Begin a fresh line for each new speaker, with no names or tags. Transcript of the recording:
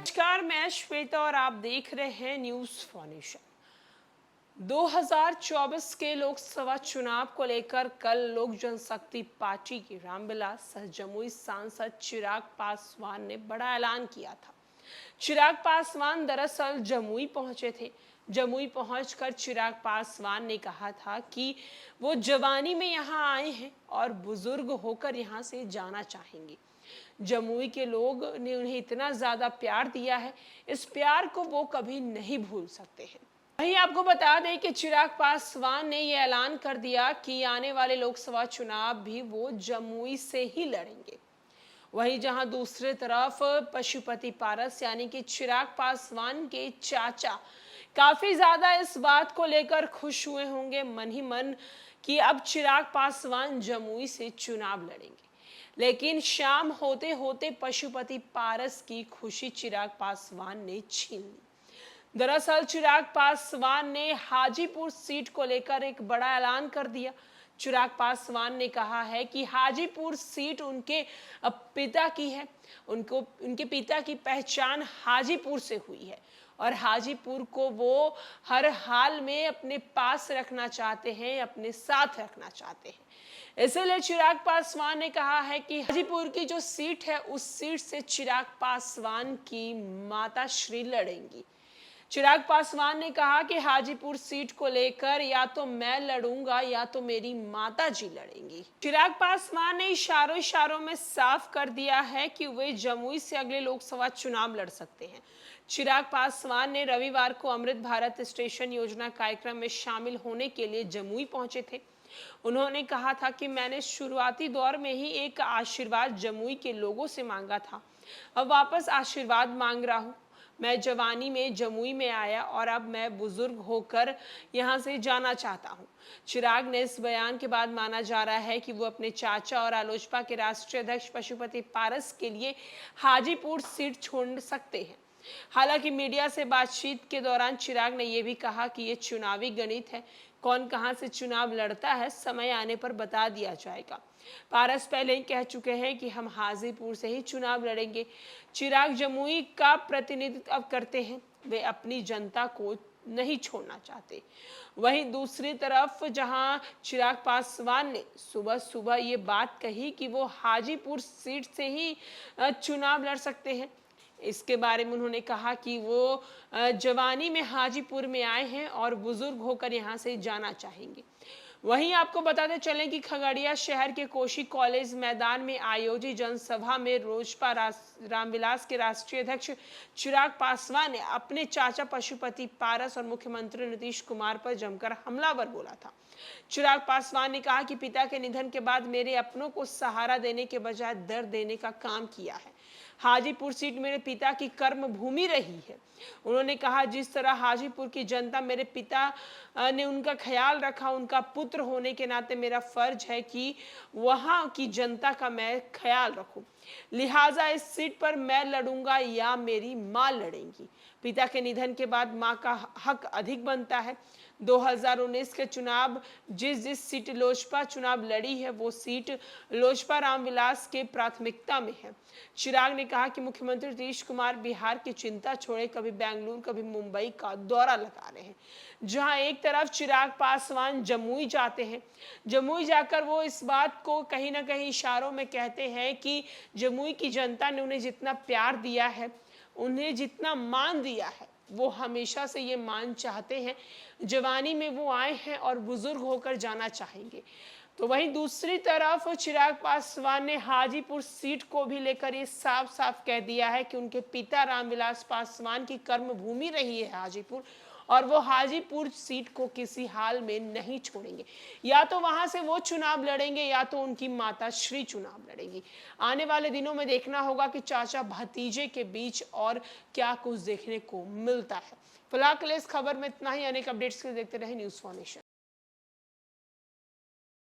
नमस्कार, मैं श्वेता और आप देख रहे हैं न्यूज फाउंडेशन। 2024 के लोकसभा चुनाव को लेकर कल लोक जनशक्ति पार्टी के रामविलास जमुई सांसद चिराग पासवान ने बड़ा ऐलान किया था। चिराग पासवान दरअसल जमुई पहुंचे थे। जमुई पहुंचकर चिराग पासवान ने कहा था कि वो जवानी में यहां आए हैं और बुजुर्ग होकर यहां से जाना चाहेंगे। जमुई के लोग ने उन्हें इतना ज्यादा प्यार दिया है, इस प्यार को वो कभी नहीं भूल सकते हैं। वहीं आपको बता दें कि चिराग पासवान ने यह ऐलान कर दिया कि आने वाले लोकसभा चुनाव भी वो जमुई से ही लड़ेंगे। वहीं जहां दूसरी तरफ पशुपति पारस यानी कि चिराग पासवान के चाचा काफी ज्यादा इस बात को लेकर खुश हुए होंगे मन ही मन कि अब चिराग पासवान जमुई से चुनाव लड़ेंगे। लेकिन शाम होते होते पशुपति पारस की खुशी चिराग पासवान ने छीन ली। दरअसल चिराग पासवान ने हाजीपुर सीट को लेकर एक बड़ा ऐलान कर दिया। चिराग पासवान ने कहा है कि हाजीपुर सीट उनके पिता की है। उनके पिता की पहचान हाजीपुर से हुई है और हाजीपुर को वो हर हाल में अपने पास रखना चाहते हैं, अपने साथ रखना चाहते हैं। इसलिए चिराग पासवान ने कहा है कि हाजीपुर की जो सीट है उस सीट से चिराग पासवान की माता श्री लड़ेंगी। चिराग पासवान ने कहा कि हाजीपुर सीट को लेकर या तो मैं लड़ूंगा या तो मेरी माता जी लड़ेंगी। चिराग पासवान ने इशारों में साफ कर दिया है कि वे जमुई से अगले लोकसभा चुनाव लड़ सकते हैं। चिराग पासवान ने रविवार को अमृत भारत स्टेशन योजना कार्यक्रम में शामिल होने के लिए जमुई पहुंचे थे। उन्होंने कहा था कि मैंने शुरुआती दौर में ही एक आशीर्वाद जमुई के लोगों से मांगा था, अब वापस आशीर्वाद मांग रहा हूँ। मैं जवानी में जमुई में आया और अब मैं बुजुर्ग होकर यहाँ से जाना चाहता हूँ। चिराग ने इस बयान के बाद माना जा रहा है कि वो अपने चाचा और आलोचपा के राष्ट्रीय अध्यक्ष पशुपति पारस के लिए हाजीपुर सीट छोड़ सकते हैं। हालांकि मीडिया से बातचीत के दौरान चिराग ने यह भी कहा कि ये चुनावी गणित है, कौन कहां से चुनाव लड़ता है समय आने पर बता दिया जाएगा। पारस पहले ही कह चुके हैं कि हम हाजीपुर से ही चुनाव लड़ेंगे। चिराग जमुई का प्रतिनिधित्व करते हैं, वे अपनी जनता को नहीं छोड़ना चाहते। वहीं दूसरी तरफ जहां चिराग पासवान ने सुबह सुबह ये बात कही कि वो हाजीपुर सीट से ही चुनाव लड़ सकते हैं, इसके बारे में उन्होंने कहा कि वो जवानी में हाजीपुर में आए हैं और बुजुर्ग होकर यहाँ से जाना चाहेंगे। वहीं आपको बताते चलें कि खगड़िया शहर के कोशी कॉलेज मैदान में आयोजित जनसभा में लोजपा रामविलास के राष्ट्रीय अध्यक्ष चिराग पासवान ने अपने चाचा पशुपति पारस और मुख्यमंत्री नीतीश कुमार पर जमकर हमलावर बोला था। चिराग पासवान ने कहा कि पिता के निधन के बाद मेरे अपनों को सहारा देने के बजाय दर्द देने का काम किया है। हाजीपुर सीट मेरे पिता की कर्म भूमि रही है। उन्होंने कहा जिस तरह हाजीपुर की जनता मेरे पिता ने उनका ख्याल रखा, उनका पुत्र होने के नाते मेरा फर्ज है कि वहां की जनता का मैं ख्याल रखूं। लिहाजा इस सीट पर मैं लड़ूंगा या मेरी मां लड़ेंगी। पिता के निधन के बाद मां का हक अधिक बनता है। 2019 के चुनाव जिस सीट लोजपा चुनाव लड़ी है वो सीट लोजपा रामविलास के प्राथमिकता में है। चिराग ने कहा कि मुख्यमंत्री नीतीश कुमार बिहार की चिंता छोड़े कभी बेंगलुरु कभी मुंबई का दौरा लगा रहे हैं। जहां एक तरफ चिराग पासवान जमुई जाते हैं, जमुई जाकर वो इस बात को कहीं ना कहीं इशारों में कहते हैं कि जमुई की जनता ने उन्हें जितना प्यार दिया है, उन्हें जितना मान दिया है, वो हमेशा से ये मान चाहते हैं। जवानी में वो आए हैं और बुजुर्ग होकर जाना चाहेंगे। तो वहीं दूसरी तरफ चिराग पासवान ने हाजीपुर सीट को भी लेकर ये साफ साफ कह दिया है कि उनके पिता रामविलास पासवान की कर्म भूमि रही है हाजीपुर और वो हाजीपुर सीट को किसी हाल में नहीं छोड़ेंगे। या तो वहां से वो चुनाव लड़ेंगे या तो उनकी माता श्री चुनाव लड़ेंगी। आने वाले दिनों में देखना होगा कि चाचा भतीजे के बीच और क्या कुछ देखने को मिलता है। फिलहाल के लिए इस खबर में इतना ही। अनेक अपडेट्स के लिए देखते रहे न्यूज फाउंडेशन।